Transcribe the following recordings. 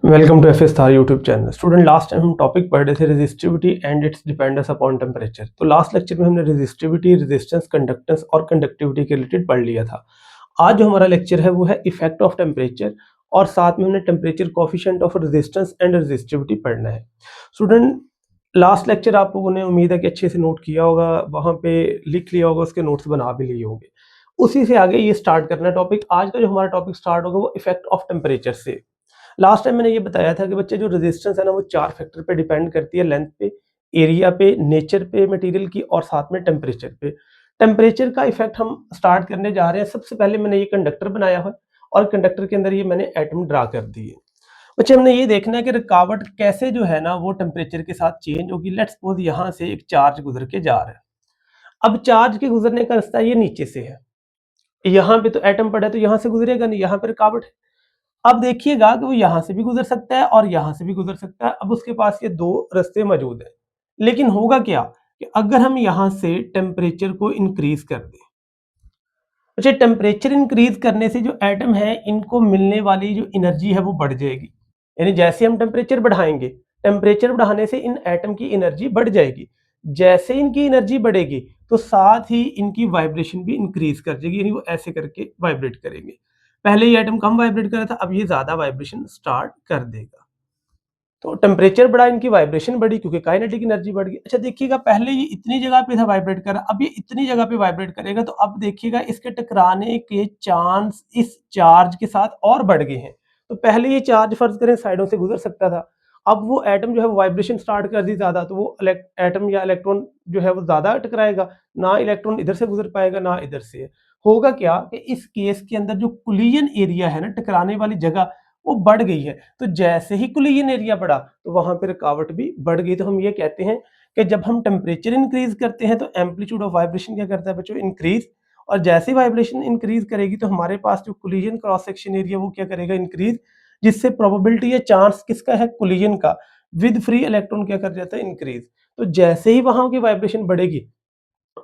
Welcome to FS Thar YouTube channel. Student, last time हम topic पढ़ रहे थे resistivity and its dependence upon temperature. तो लास्ट लेक्चर में हमने रेजिस्टिविटी, रेजिस्टेंस, कंडक्टेंस और कंडक्टिविटी के रिलेटेड पढ़ लिया था। आज जो हमारा लेक्चर है वो है इफेक्ट ऑफ टेम्परेचर, और साथ में हमने temperature coefficient of resistance and resistivity पढ़ना है। स्टूडेंट, लास्ट लेक्चर आप लोगों ने उम्मीद है कि अच्छे से नोट किया होगा, वहाँ पे लिख लिया होगा, उसके नोट्स बना भी लिए होंगे। उसी से आगे ये स्टार्ट करना है टॉपिक। आज का जो हमारा टॉपिक स्टार्ट होगा वो इफेक्ट ऑफ टेम्परेचर से। लास्ट टाइम मैंने ये बताया था कि बच्चे जो रेजिस्टेंस है ना वो 4 फैक्टर पे डिपेंड करती है, लेंथ पे, एरिया पे, नेचर पे मटेरियल की, और साथ में टेम्परेचर पे। टेम्परेचर का इफेक्ट हम स्टार्ट करने जा रहे हैं। सबसे पहले मैंने ये कंडक्टर बनाया है और कंडक्टर के अंदर ये मैंने एटम ड्रा कर दिए। बच्चे, हमने ये देखना है कि रुकावट कैसे जो है ना वो टेम्परेचर के साथ चेंज होगी। लेट्स सपोज यहाँ से एक चार्ज गुजर के जा रहा है। अब चार्ज के गुजरने का रास्ता ये नीचे से है, यहाँ पे तो एटम पड़ा है तो यहाँ से गुजरेगा नहीं, यहाँ पे रुकावट है। अब देखिएगा कि वो यहाँ से भी गुजर सकता है और यहाँ से भी गुजर सकता है। अब उसके पास ये 2 रास्ते मौजूद हैं। लेकिन होगा क्या कि अगर हम यहाँ से टेम्परेचर को इंक्रीज कर दें, अच्छा, टेम्परेचर इंक्रीज करने से जो एटम है इनको मिलने वाली जो एनर्जी है वो बढ़ जाएगी। यानी जैसे हम टेम्परेचर बढ़ाएंगे, टेम्परेचर बढ़ाने से इन एटम की एनर्जी बढ़ जाएगी। जैसे इनकी एनर्जी बढ़ेगी तो साथ ही इनकी वाइब्रेशन भी इंक्रीज कर जाएगी, यानी वो ऐसे करके वाइब्रेट करेंगे। पहले ये एटम कम वाइब्रेट कर रहा था, अब ये ज्यादा वाइब्रेशन स्टार्ट कर देगा। तो टेम्परेचर बढ़ा, इनकी वाइब्रेशन बढ़ी क्योंकि काइनेटिक एनर्जी बढ़ गई। अच्छा देखिएगा, पहले ये इतनी जगह पे था वाइब्रेट कर रहा, अब ये इतनी जगह पे वाइब्रेट करेगा, तो अब देखिएगा इसके टकराने के चांस इस चार्ज के साथ और बढ़ गए हैं। तो पहले ये चार्ज फर्ज करें साइडों से गुजर सकता था, अब वो एटम जो है वो वाइब्रेशन स्टार्ट कर दी ज्यादा, तो वो एटम या इलेक्ट्रॉन जो है वो ज्यादा टकराएगा। ना इलेक्ट्रॉन इधर से गुजर पाएगा ना इधर से। होगा क्या कि इस केस के अंदर जो कोलिजन एरिया है ना, टकराने वाली जगह, वो बढ़ गई है। तो जैसे ही कोलिजन एरिया बढ़ा तो वहां पे रुकावट भी बढ़ गई। तो हम ये कहते हैं कि जब हम टेम्परेचर इंक्रीज करते हैं तो एम्पलीट्यूड ऑफ वाइब्रेशन क्या करता है बच्चों, इंक्रीज। और जैसे ही वाइब्रेशन इंक्रीज करेगी तो हमारे पास जो कोलिजन क्रॉस सेक्शन एरिया वो क्या करेगा, इंक्रीज, जिससे प्रोबेबिलिटी या चांस किसका है, कोलिजन का, विद फ्री इलेक्ट्रॉन क्या कर जाता है, इंक्रीज। तो जैसे ही वहां की वाइब्रेशन बढ़ेगी,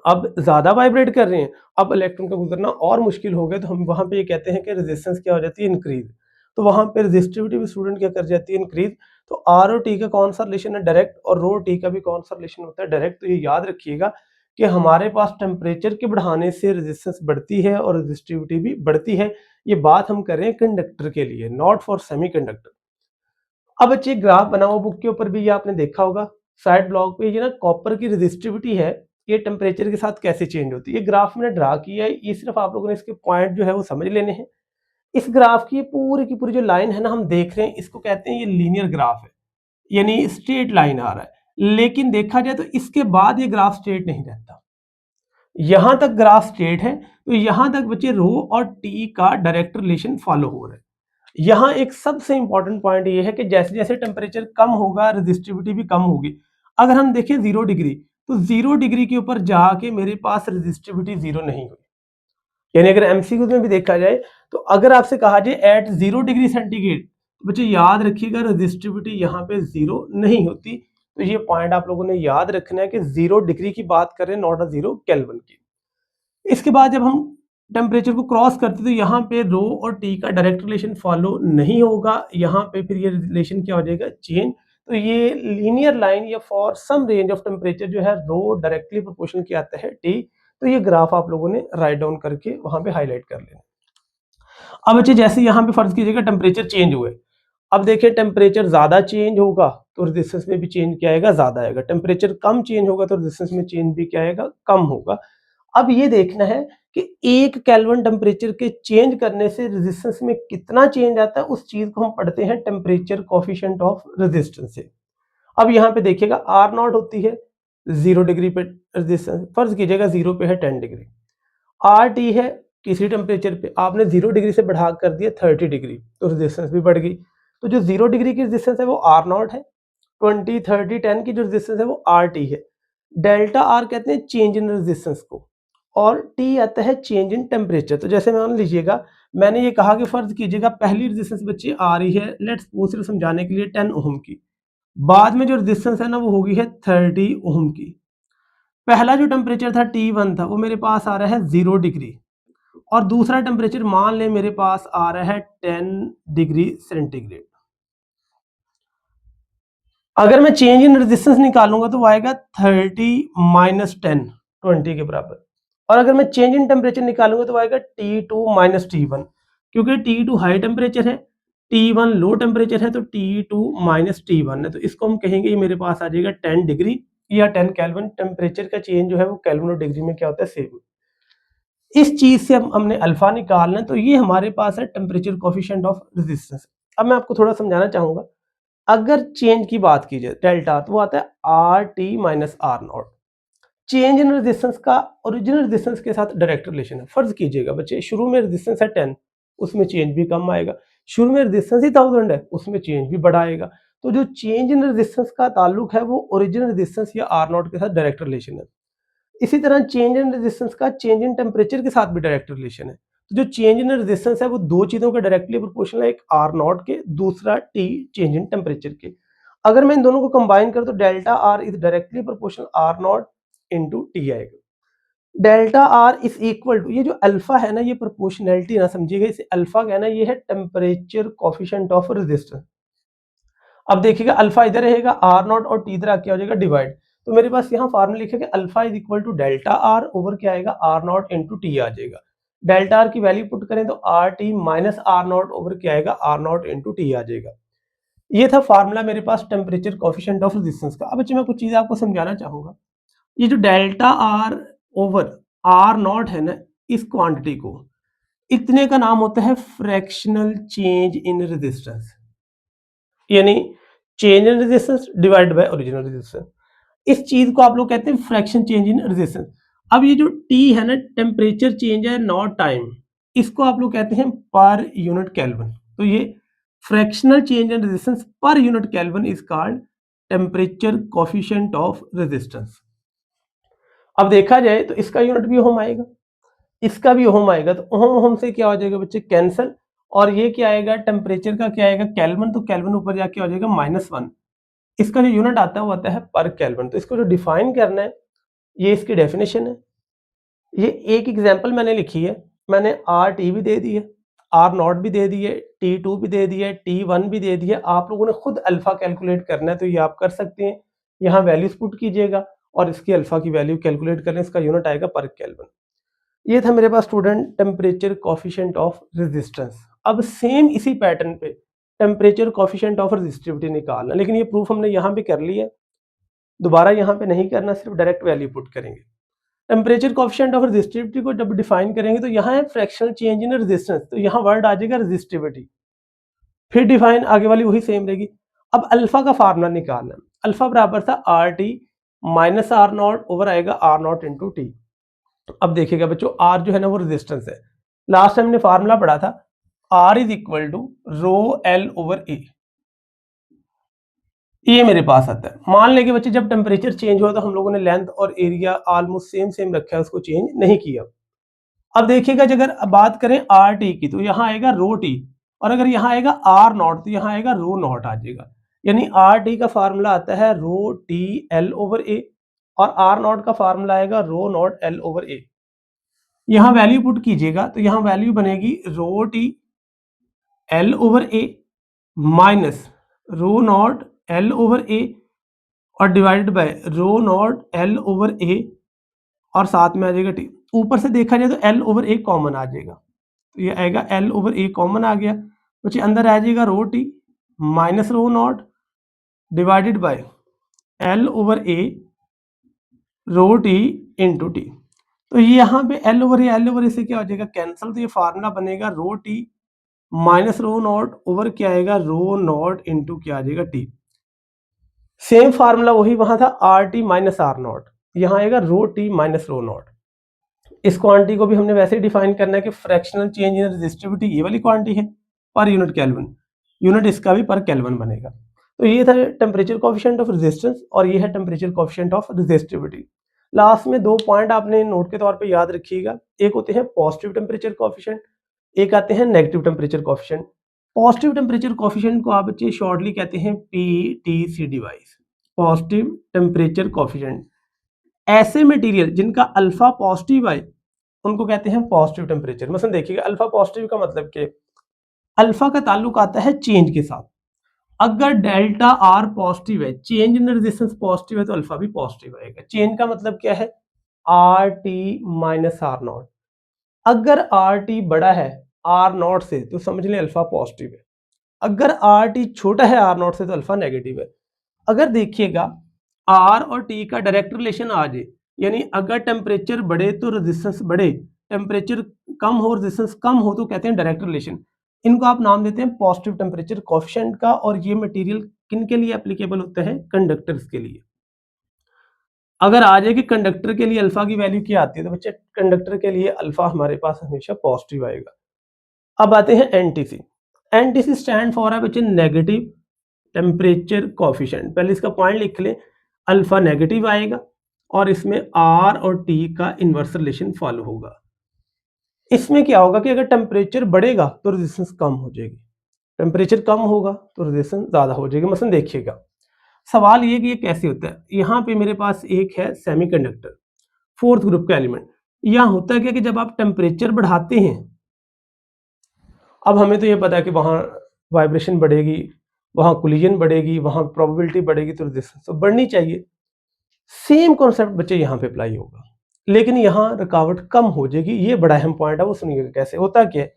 अब ज्यादा वाइब्रेट कर रहे हैं, अब इलेक्ट्रॉन का गुजरना और मुश्किल हो गया, तो हम वहां पे ये कहते हैं कि रेजिस्टेंस क्या हो जाती है, इंक्रीज। तो वहां पे रेजिस्टिविटी भी स्टूडेंट क्या कर जाती है, इंक्रीज। तो आर और टी का कौन सा रिलेशन है, डायरेक्ट, और रो टी का भी कौन सा रिलेशन होता है, डायरेक्ट। तो ये याद रखिएगा कि हमारे पास टेम्परेचर के बढ़ाने से रेजिस्टेंस बढ़ती है और रेजिस्टिविटी भी बढ़ती है। ये बात हम कर रहे हैं कंडक्टर के लिए, नॉट फॉर सेमीकंडक्टर। अब बच्चे ग्राफ बना हुआ बुक के ऊपर भी ये आपने देखा होगा, साइड ब्लॉक पे ये ना कॉपर की रेजिस्टिविटी है, ये टेम्परेचर के साथ कैसे चेंज होती है। ये ग्राफ मैंने ड्रा किया है, ये सिर्फ आप लोगों ने इसके पॉइंट जो है वो समझ लेने हैं। इस ग्राफ की पूरी जो लाइन है ना हम देख रहे हैं, इसको कहते हैं ये लीनियर ग्राफ है, यानी स्ट्रेट लाइन आ रहा है। लेकिन देखा जाए तो इसके बाद ये ग्राफ स्ट्रेट नहीं रहता। यहां तक ग्राफ स्ट्रेट है, तो यहां तक बच्चे रो और टी का डायरेक्ट रिलेशन फॉलो हो रहा है। यहाँ एक सबसे इंपॉर्टेंट पॉइंट ये है कि जैसे जैसे टेम्परेचर कम होगा रेजिस्टिविटी भी कम होगी। अगर हम देखें 0 डिग्री, तो 0 डिग्री के ऊपर जाके मेरे पास रेजिस्टिविटी 0 नहीं हुई। यानी अगर एमसीक्यू में भी देखा जाए, तो अगर आपसे कहा जाए एट 0 डिग्री सेंटीग्रेड, तो बच्चे याद रखिएगा रेजिस्टिविटी यहाँ पे 0 नहीं होती। तो ये पॉइंट आप लोगों ने याद रखना है कि 0 डिग्री की बात करें, नॉट अ 0 केल्विन की। इसके बाद जब हम टेम्परेचर को क्रॉस करते तो यहाँ पे रो और टी का डायरेक्ट रिलेशन फॉलो नहीं होगा, यहाँ पे फिर ये रिलेशन क्या हो जाएगा, चेंज। तो ये linear line or for some range of temperature जो है रो डायरेक्टली प्रोपोर्शनल क्या आता है, टी। तो ये ग्राफ आप लोगों ने राइट डाउन करके वहां पे हाईलाइट कर लेना। अब अच्छा, जैसे यहाँ पे फर्ज कीजिएगा टेम्परेचर चेंज हुए, अब देखिए टेम्परेचर ज्यादा चेंज होगा तो रेजिस्टेंस में भी चेंज क्या आएगा, ज्यादा आएगा। टेम्परेचर कम चेंज होगा तो रेजिस्टेंस में चेंज भी क्या आएगा, कम होगा। अब ये देखना है कि 1 केल्विन टेम्परेचर के चेंज करने से रेजिस्टेंस में कितना चेंज आता है, उस चीज को हम पढ़ते हैं टेम्परेचर कोफिशिएंट ऑफ रेजिस्टेंस से। अब यहाँ पे देखिएगा आर नॉट होती है 0 डिग्री पे रेजिस्टेंस, फर्ज कीजिएगा 0 पे है 10 डिग्री। आर टी है किसी टेम्परेचर पे आपने 0 डिग्री से बढ़ा कर दिया 30 डिग्री, तो रेजिस्टेंस भी बढ़ गई। तो जो 0 डिग्री की रेजिस्टेंस है वो आर नॉट है, 20, 30, 10 की जो रेजिस्टेंस है वो आर टी है। डेल्टा आर कहते हैं चेंज इन रेजिस्टेंस को, और टी आता है चेंज इन टेम्परेचर। तो जैसे मान लीजिएगा मैंने ये कहा कि फर्ज कीजिएगा पहली रेजिस्टेंस बच्चे आ रही है, लेट्स वो सिर्फ समझाने के लिए 10 ओम की, बाद में जो रेजिस्टेंस है ना वो होगी है 30 ओम की। पहला जो टेम्परेचर था T1 था वो मेरे पास आ रहा है 0 डिग्री, और दूसरा टेम्परेचर मान ले मेरे पास आ रहा है 10 डिग्री सेंटीग्रेड। अगर मैं चेंज इन रेजिस्टेंस निकालूंगा तो वो आएगा 30 माइनस 10, 20 के बराबर। और अगर मैं चेंज इन टेम्परेचर निकालूंगा तो आएगा T2 माइनस T1, क्योंकि T2 हाई टेम्परेचर है, T1 लो टेम्परेचर है, तो T2 माइनस T1 है, तो इसको हम कहेंगे ये मेरे पास आ जाएगा 10 डिग्री या 10 केल्विन। टेम्परेचर का चेंज जो है वो केल्विन और डिग्री में क्या होता है, सेम। इस चीज से हमने अल्फा निकालना है, तो ये हमारे पास है टेम्परेचर कोफिशिएंट ऑफ रेजिस्टेंस। अब मैं आपको थोड़ा समझाना चाहूंगा, अगर चेंज की बात की जाए डेल्टा, तो वो आता है R T minus R naught. Change in resistance का ओरिजिनल रेजिस्टेंस के साथ डायरेक्ट रिलेशन है। फर्ज कीजिएगा बच्चे, शुरू में रेजिस्टेंस है 10, उसमें चेंज भी कम आएगा। शुरू में रेजिस्टेंस ही 1000 है, उसमें चेंज भी बड़ा आएगा। तो जो चेंज इन रेजिस्टेंस का ताल्लुक है वो ओरिजिनल रेजिस्टेंस या आर नॉट के साथ डायरेक्ट रिलेशन है। इसी तरह चेंज इन रेजिस्टेंस का चेंज इन टेम्परेचर के साथ भी डायरेक्ट रिलेशन है। तो जो चेंज इन रेजिस्टेंस है वो दो चीजों के डायरेक्टली प्रोपोर्शनल है, एक आर नॉट के, दूसरा टी चेंज इन टेम्परेचर के। अगर मैं इन दोनों को कंबाइन कर तो delta R is directly proportional R not into T आएगा। Delta R is equal to, ये जो अल्फा है ना, ये प्रोपोर्शनैलिटी ना समझिएगा, इसे अल्फा कहना, ये है टेम्परेचर कोफिशिएंट ऑफ रेजिस्टेंस। अब देखिएगा अल्फा इधर रहेगा, आर नॉट और टी इधर क्या हो जाएगा, डिवाइड। तो मेरे पास यहाँ फार्मूला लिखेगा alpha is equal to delta R over क्या आएगा, आर नॉट इंटू टी आ जाएगा। डेल्टा आर की वैल्यू पुट करें तो R T minus R not over क्या आएगा, आर नॉट इंटू टी आ जाएगा। ये था फार्मूला मेरे पास टेम्परेचर कोफिशिएंट ऑफ रेजिस्टेंस का। अब बच्चे मैं कुछ चीजें आपको समझाना चाहूंगा। ये जो delta R over R not है ना, इस क्वांटिटी को, इतने का नाम होता है फ्रैक्शनल चेंज इन रेजिस्टेंस, यानी change in resistance divide by original resistance. इस चीज को आप लोग कहते हैं फ्रैक्शन चेंज इन रेजिस्टेंस। अब ये जो टी है ना, टेम्परेचर चेंज है नॉट टाइम, इसको आप लोग कहते हैं पर यूनिट केल्विन। तो ये fractional change in resistance per unit kelvin is called temperature coefficient of resistance. अब देखा जाए तो इसका यूनिट भी ओम आएगा, इसका भी ओम आएगा, तो ओम ओम से क्या हो जाएगा बच्चे, कैंसल। और ये क्या आएगा, टेम्परेचर का क्या आएगा, केल्विन, तो केल्विन ऊपर जाके हो जाएगा -1। इसका जो यूनिट आता है वो आता है पर केल्विन। तो इसको जो डिफाइन करना है, ये इसकी डेफिनेशन है। ये एक एग्जांपल मैंने लिखी है, मैंने आर टी भी दे दी है, आर नॉट भी दे दी है, T2 भी दे दी है, T1 भी दे दी है। आप लोगों ने खुद अल्फा कैलकुलेट करना है तो ये आप कर सकते हैं। यहाँ वैल्यूज पुट कीजिएगा और इसकी अल्फा की वैल्यू कैलकुलेट करें, इसका यूनिट आएगा पर केल्विन। ये था मेरे पास student temperature coefficient of resistance. अब सेम इसी पैटर्न पे टेम्परेचर कोफिशिएंट ऑफ रेजिस्टिविटी निकालना, लेकिन ये प्रूफ हमने यहाँ पे कर लिया, दोबारा यहाँ पे नहीं करना, सिर्फ डायरेक्ट वैल्यू पुट करेंगे। टेम्परेचर कोफिशिएंट ऑफ रेजिस्टिविटी को जब डिफाइन करेंगे तो यहाँ है फ्रैक्शनल चेंज इन रेजिस्टेंस, तो यहाँ वर्ड आ जाएगा रेजिस्टिविटी, फिर डिफाइन आगे वाली वही सेम रहेगी। अब अल्फा का फार्मूला निकालना, अल्फा बराबर था R T minus R not over आएगा आर नॉट इंटू टी। अब देखिएगा बच्चों, आर जो है ना वो रेजिस्टेंस है, लास्ट टाइम हमने फार्मूला पढ़ा था, R is equal to rho L over A, ये मेरे पास आता है। मान लेंगे बच्चे जब टेम्परेचर चेंज हुआ तो हम लोगों ने लेंथ और एरिया ऑलमोस्ट सेम सेम रखा है, उसको चेंज नहीं किया। अब देखिएगा अगर बात करें आर टी की, तो यहाँ आएगा रो टी, और अगर यहाँ आएगा आर नॉट तो यहाँ आएगा रो नॉट आ जाएगा। यानी आर टी का फार्मूला आता है rho T L over A, और आर नॉट का फार्मूला आएगा rho naught L over A. यहाँ वैल्यू पुट कीजिएगा तो यहाँ वैल्यू बनेगी rho T L over A minus rho naught L over A और divided by rho naught L over A, और साथ में आ जाएगा टी। ऊपर से देखा जाए तो एल ओवर ए कॉमन आ जाएगा, तो ये आएगा एल ओवर ए कॉमन आ गया, बच्चे अंदर आ जाएगा रो T minus rho not divided by L over A rho T into T. तो ये यहाँ पे एल ओवर ए से क्या हो जाएगा, कैंसल, तो ये फार्मूला बनेगा रो T minus rho not over क्या आएगा, रो नॉट इंटू क्या आ जाएगा टी। सेम फार्मूला वही वहां था, R T minus R not, यहाँ आएगा rho T minus rho not. इस क्वांटिटी को भी हमने वैसे ही डिफाइन करना है कि फ्रैक्शनल चेंज इन रेजिस्टिविटी ये वाली क्वांटिटी है पर यूनिट केल्विन, यूनिट इसका भी पर केल्विन बनेगा। तो ये था टेम्परेचर कोफिशिएंट ऑफ रेजिस्टेंस और ये है temperature coefficient of resistivity. Last में दो पॉइंट आपने नोट के तौर पे याद रखिएगा, एक होते हैं पॉजिटिव टेम्परेचर कोफिशिएंट, एक आते हैं negative temperature coefficient. Positive temperature coefficient को आप बच्चे शॉर्टली कहते हैं PTC device, positive temperature coefficient. ऐसे मटेरियल जिनका अल्फा पॉजिटिव है उनको कहते हैं पॉजिटिव टेम्परेचर। मतलब देखिएगा अल्फा पॉजिटिव का मतलब कि अल्फा का ताल्लुक आता है चेंज के साथ, अगर डेल्टा आर पॉजिटिव है, चेंज इन रेजिस्टेंस पॉजिटिव है, तो अल्फा भी पॉजिटिव आएगा। चेंज का मतलब क्या है, R T minus R not. अगर आर टी बड़ा है आर नॉट से तो समझ लें अल्फा पॉजिटिव है, अगर आर टी छोटा है आर नॉट से तो अल्फा नेगेटिव है। अगर देखिएगा आर और टी का डायरेक्ट रिलेशन आ जाए, यानी अगर टेम्परेचर बढ़े तो रेजिस्टेंस बढ़े, टेम्परेचर कम हो रेजिस्टेंस कम हो, तो कहते हैं डायरेक्ट रिलेशन। इनको आप नाम देते हैं पॉजिटिव टेम्परेचर कोएफिशिएंट का। और ये मटेरियल किन के लिए एप्लीकेबल होता है, कंडक्टर्स के लिए। अगर आ जाए कि कंडक्टर के लिए अल्फा की वैल्यू क्या आती है, तो बच्चे कंडक्टर के लिए अल्फा हमारे पास हमेशा पॉजिटिव आएगा। अब आते हैं एनटीसी। एनटीसी स्टैंड फॉर है बच्चे नेगेटिव टेम्परेचर कोएफिशिएंट। पहले इसका पॉइंट लिख लें, अल्फा नेगेटिव आएगा और इसमें आर और टी का इनवर्स रिलेशन फॉलो होगा। इसमें क्या होगा कि अगर टेम्परेचर बढ़ेगा तो रेजिस्टेंस कम हो जाएगी, टेम्परेचर कम होगा तो रेजिस्टेंस ज्यादा हो जाएगी। मसलन देखिएगा, सवाल ये कि ये कैसे होता है। यहाँ पे मेरे पास एक है सेमीकंडक्टर, फोर्थ ग्रुप का एलिमेंट। यहाँ होता है क्या कि जब आप टेम्परेचर बढ़ाते हैं, अब हमें तो ये पता है कि वहाँ वाइब्रेशन बढ़ेगी, वहाँ कोलिजन बढ़ेगी, वहाँ प्रोबेबिलिटी बढ़ेगी, तो रेजिस्टेंस तो बढ़नी चाहिए। सेम कॉन्सेप्ट बच्चे यहाँ पे अप्लाई होगा, लेकिन यहाँ रुकावट कम हो जाएगी। ये बड़ा अहम पॉइंट है, वो सुनिएगा कैसे होता क्या है।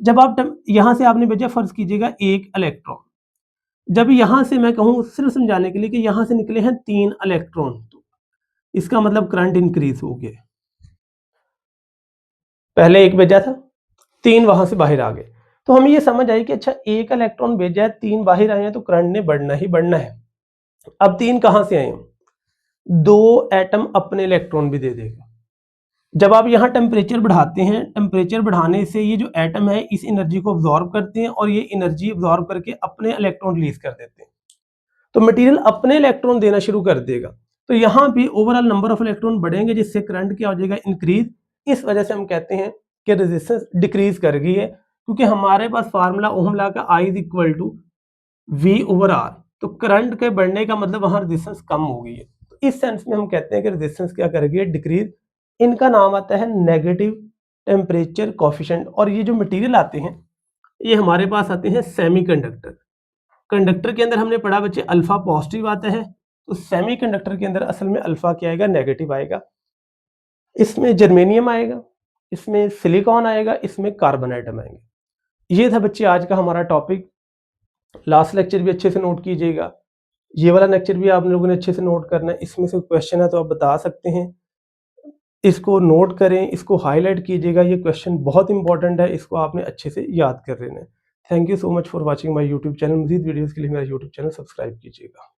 जब आप यहाँ से आपने भेजा, फर्ज कीजिएगा एक इलेक्ट्रॉन, जब यहाँ से मैं कहूँ सिर्फ समझाने के लिए कि यहाँ से निकले हैं 3 इलेक्ट्रॉन, तो इसका मतलब करंट इंक्रीज हो गया। पहले एक भेजा था, 3 वहां से बाहर आ गए, तो हमें ये समझ आई कि अच्छा एक इलेक्ट्रॉन भेजा है, 3 बाहर आए हैं, तो करंट ने बढ़ना ही बढ़ना है। अब 3 कहां से आए हैं, 2 एटम अपने इलेक्ट्रॉन भी दे देगा। जब आप यहाँ टेम्परेचर बढ़ाते हैं, टेम्परेचर बढ़ाने से ये जो एटम है इस एनर्जी को अब्जॉर्ब करते हैं और ये एनर्जी अब्जॉर्ब करके अपने इलेक्ट्रॉन रिलीज कर देते हैं, तो मटेरियल अपने इलेक्ट्रॉन देना शुरू कर देगा। तो यहाँ पे ओवरऑल नंबर ऑफ इलेक्ट्रॉन बढ़ेंगे, जिससे करंट क्या हो जाएगा, इंक्रीज। इस वजह से हम कहते हैं कि रेजिस्टेंस डिक्रीज कर गई है, क्योंकि हमारे पास फार्मूला ओहम लॉ का I is equal to V over R। तो करंट के बढ़ने का मतलब वहां रेजिस्टेंस कम हो गई है। तो इस सेंस में हम कहते हैं कि रेजिस्टेंस क्या कर गई है, डिक्रीज। इनका नाम आता है नेगेटिव टेम्परेचर कोएफिशिएंट। और ये जो मटेरियल आते हैं ये हमारे पास आते हैं सेमीकंडक्टर। कंडक्टर के अंदर हमने पढ़ा बच्चे अल्फा पॉजिटिव आता है, तो सेमीकंडक्टर के अंदर असल में अल्फा क्या आएगा, नेगेटिव आएगा। इसमें जर्मेनियम आएगा, इसमें सिलिकॉन आएगा, इसमें कार्बन आइटम आएंगे। ये था बच्चे आज का हमारा टॉपिक। लास्ट लेक्चर भी अच्छे से नोट कीजिएगा, ये वाला लेक्चर भी आप लोगों ने अच्छे से नोट करना है। इसमें से क्वेश्चन है तो आप बता सकते हैं, इसको नोट करें, इसको हाईलाइट कीजिएगा। ये क्वेश्चन बहुत इंपॉर्टेंट है, इसको आपने अच्छे से याद कर लेना है। Thank you so much for watching my YouTube channel. मजीद वीडियोज़ के लिए मेरा यूट्यूब चैनल सब्सक्राइब कीजिएगा।